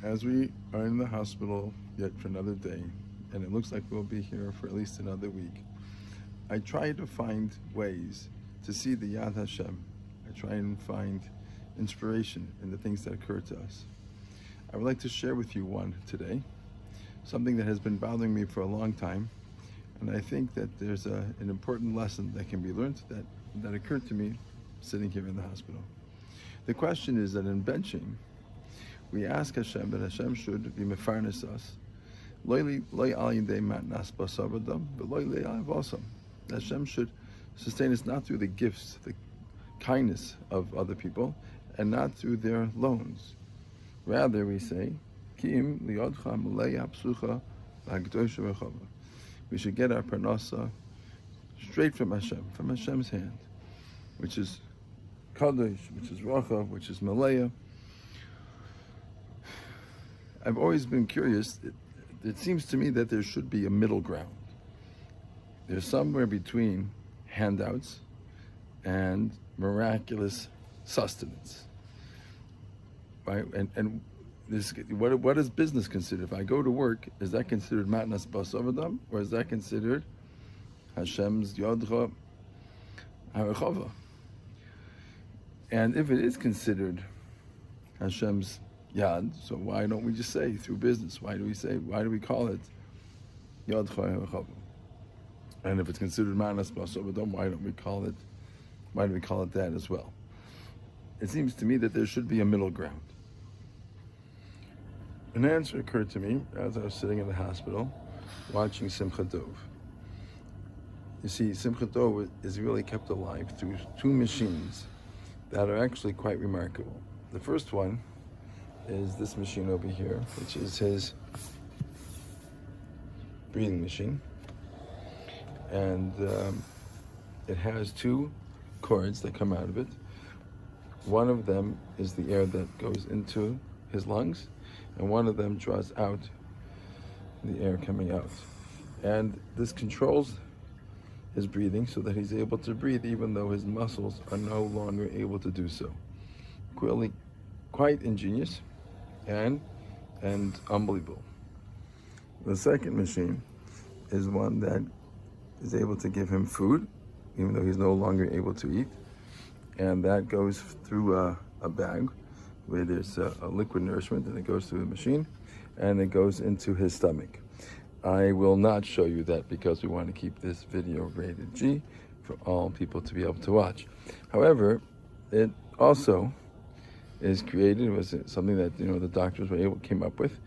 As we are in the hospital yet for another day, and it looks like we'll be here for at least another week, I try to find ways to see the Yad Hashem. I try and find inspiration in the things that occur to us. I would like to share with you one today, something that has been bothering me for a long time, and I think that there's an important lesson that can be learned that occurred to me sitting here in the hospital. The question is that in benching, we ask Hashem that Hashem should be mefarnes us. That Hashem should sustain us not through the gifts, the kindness of other people, and not through their loans. Rather, we say, we should get our parnasa straight from Hashem's hand, which is Kadosh, which is Rachav, which is Malaya. I've always been curious. It seems to me that there should be a middle ground. There's somewhere between handouts and miraculous sustenance, right? And this, what is business considered? If I go to work, is that considered matnas basavadam, or is that considered Hashem's yodcha harachava? And if it is considered Hashem's yad, so why don't we just say through business? Why do we call it yodcha harachava? And if it's considered manas basavadam, why do we call it that as well? It seems to me that there should be a middle ground. An answer occurred to me as I was sitting in the hospital watching Simchat Tov. You see, Simchat Tov is really kept alive through two machines that are actually quite remarkable. The first one is this machine over here, which is his breathing machine. And it has two cords that come out of it. One of them is the air that goes into his lungs, and one of them draws out the air coming out. And this controls his breathing so that he's able to breathe even though his muscles are no longer able to do so. Really quite ingenious and unbelievable. The second machine is one that is able to give him food even though he's no longer able to eat, and that goes through a bag where there's a liquid nourishment, and it goes through the machine and it goes into his stomach. I will not show you that because we want to keep this video rated G for all people to be able to watch. However, it also is created, was something that the doctors came up with,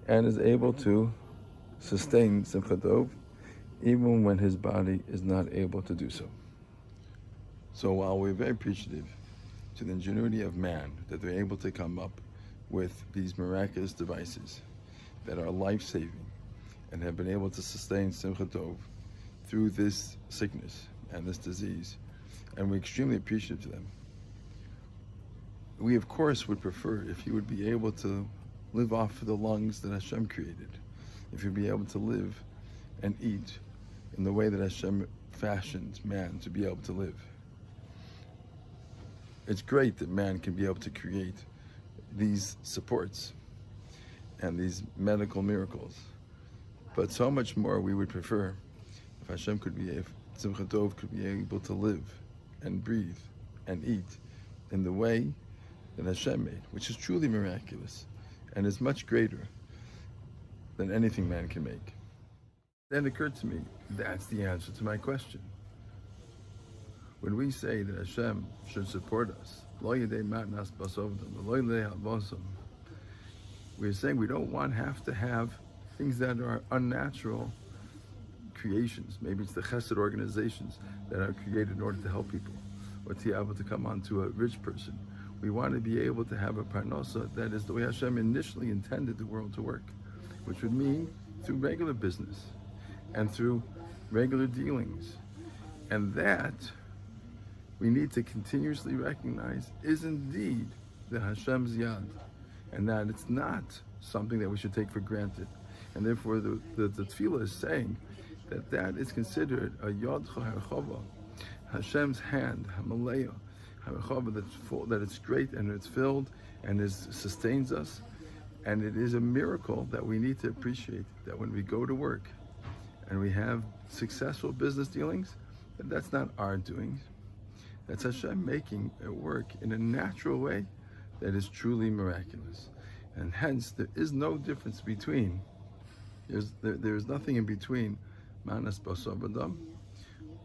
and is able to sustain Simchat Tov even when his body is not able to do so. So while we're very appreciative to the ingenuity of man that they're able to come up with these miraculous devices that are life-saving and have been able to sustain Simchat Tov through this sickness and this disease, and we're extremely appreciative to them. We, of course, would prefer if you would be able to live off of the lungs that Hashem created, if you'd be able to live and eat in the way that Hashem fashioned man to be able to live. It's great that man can be able to create these supports and these medical miracles, but so much more we would prefer if Simchat Tov could be able to live and breathe and eat in the way that Hashem made, which is truly miraculous and is much greater than anything man can make. Then it occurred to me, that's the answer to my question. When we say that Hashem should support us, we're saying we don't have to have things that are unnatural creations. Maybe it's the chesed organizations that are created in order to help people, or to be able to come onto a rich person. We want to be able to have a parnasa that is the way Hashem initially intended the world to work, which would mean through regular business and through regular dealings. And that we need to continuously recognize is indeed the Hashem's yad, and that it's not something that we should take for granted. And therefore the tefillah is saying that is considered a yod harachava, Hashem's hand, Hamalaya, harachava, that's full, that it's great and it's filled and sustains us. And it is a miracle that we need to appreciate that when we go to work and we have successful business dealings, that that's not our doings. That's Hashem making it work in a natural way that is truly miraculous. And hence, there is no difference between, there's nothing in between Manas Basar V'Dam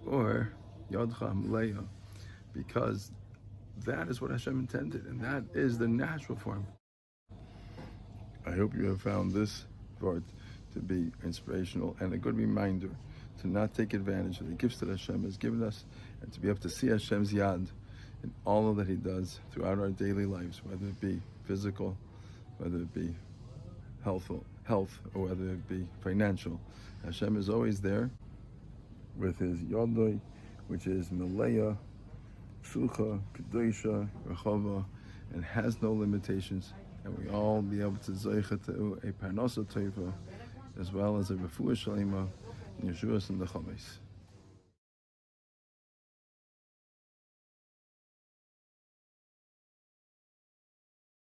or Yodcha Mleya, because that is what Hashem intended, and that is the natural form. I hope you have found this part to be inspirational and a good reminder to not take advantage of the gifts that Hashem has given us, and to be able to see Hashem's yad in all that He does throughout our daily lives, whether it be physical, whether it be health, or whether it be financial. Hashem is always there with His Yodoi, which is Meleya, Psucha, Kedusha, Rechava, and has no limitations. And we all be able to zeicha to a parnasa teiva, as well as a refuah shalema, Yeshuas and the Chametz.